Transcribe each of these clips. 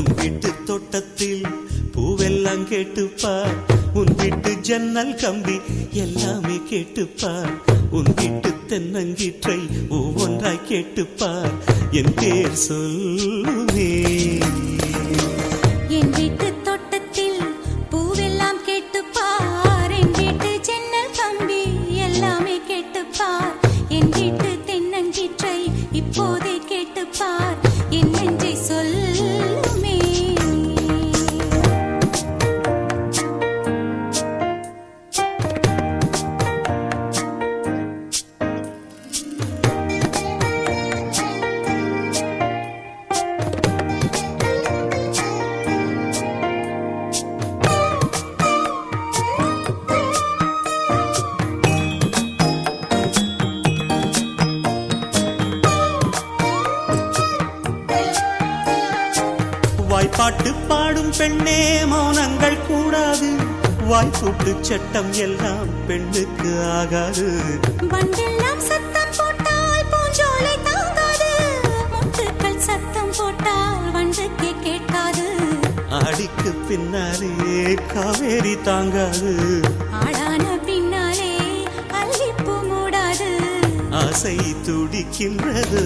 உன் வீட்டு தோட்டத்தில் பூவெல்லாம் கேட்டுப்பார், உன் வீட்டு ஜன்னல் கம்பி எல்லாமே கேட்டுப்பார், உன் வீட்டு தென்னங்கீற்றை ஒவ்வொன்றாய் கேட்டுப்பார், என் பேர் சொல்லுமே. என் வீட்டு தோட்டத்தில் பூவெல்லாம் கேட்டுப்பார், என் வீட்டு ஜன்னல் கம்பி எல்லாமே கேட்டுப்பார், என் வீட்டு தென்னங்கீற்றை இப்போதே கேட்டுப்பார், என் நெஞ்சை சொல்லுமே. வாய்ப்பாட்டு பாடும் பெண்ணே மௌனங்கள் கூடாது, வாய்ப்பூட்டு சட்டம் எல்லாம் பெண்ணுக்கு ஆகாது. வண்டெல்லாம் சத்தம் போட்டால் பூஞ்சோலை தாங்காது, முத்துக்கள் சத்தம் போட்டால் வண்டுக்கே கேட்காது. ஆடிக்கு பின்னாலே காவேரி தாங்காது, ஆடான பின்னாலே அல்லிப்பூ மூடாது. ஆசை துடிக்கின்றது.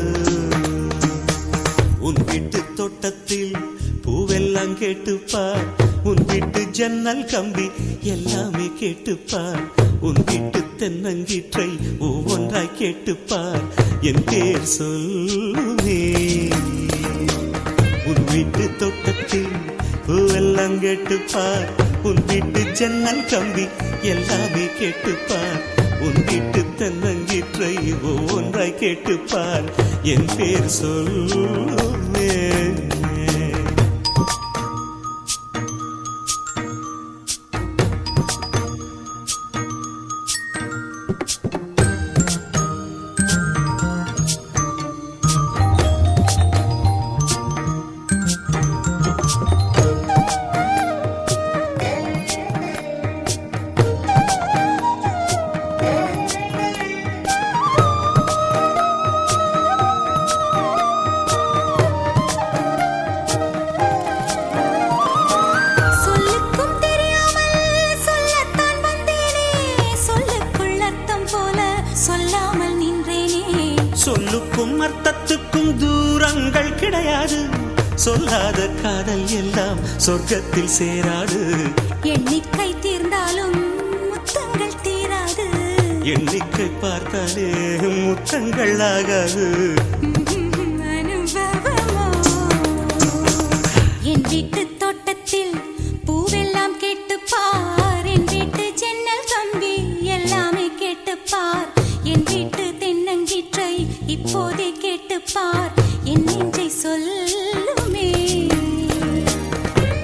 உன் வீட்டு தோட்டத்தில் பூவெல்லாம் கேட்டுப்பார், உன் வீட்டு ஜன்னல் கம்பி எல்லாமே கேட்டுப்பார், உன் வீட்டு தென்னங்கீற்றை ஒவ்வொன்றாய் கேட்டுப்பார், என் பேர் சொல்லுமே. உன் வீட்டு தோட்டத்தில் பூவெல்லாம் கேட்டுப்பார், உன் வீட்டு ஜன்னல் கம்பி எல்லாமே கேட்டுப்பார், உன் வீட்டு தென்னங்கீற்றை ஒவ்வொன்றாய் கேட்டுப்பார், என் பேர் சொல்லுமே. சொல்லுக்கும் அர்த்தத்துக்கும் தூரங்கள் கிடையாது, சொல்லாத காதல் எல்லாம் சொர்க்கத்தில் சேராது. எண்ணிக்கை தீர்ந்தாலும் முத்தங்கள் தீராது, எண்ணிக்கை பார்த்தாலே முத்தங்கள் ஆகாது. அனுபவமோ. என் வீட்டு தோட்டத்தில் பூவெல்லாம் கேட்டுப்பார், என் வீட்டு ஜன்னல் கம்பி எல்லாமே கேட்டுப்பார், என் வீட்டு தென்னங்கீற்றை இப்போதே கேட்டுப்பார், என் நெஞ்சை சொல்லுமே.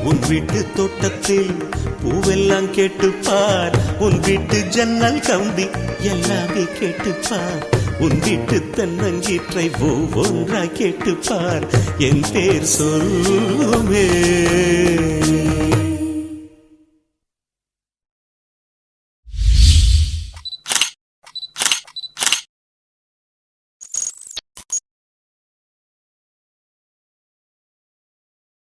உன் வீட்டு தோட்டத்தில் பூவெல்லாம் கேட்டுப்பார், உன் வீட்டு ஜன்னல் கம்பி எல்லாமே கேட்டுப்பார், உன் வீட்டு தென்னங்கீற்றை ஒவ்வொன்றாய் கேட்டுப்பார், என் பேர் சொல்லுமே.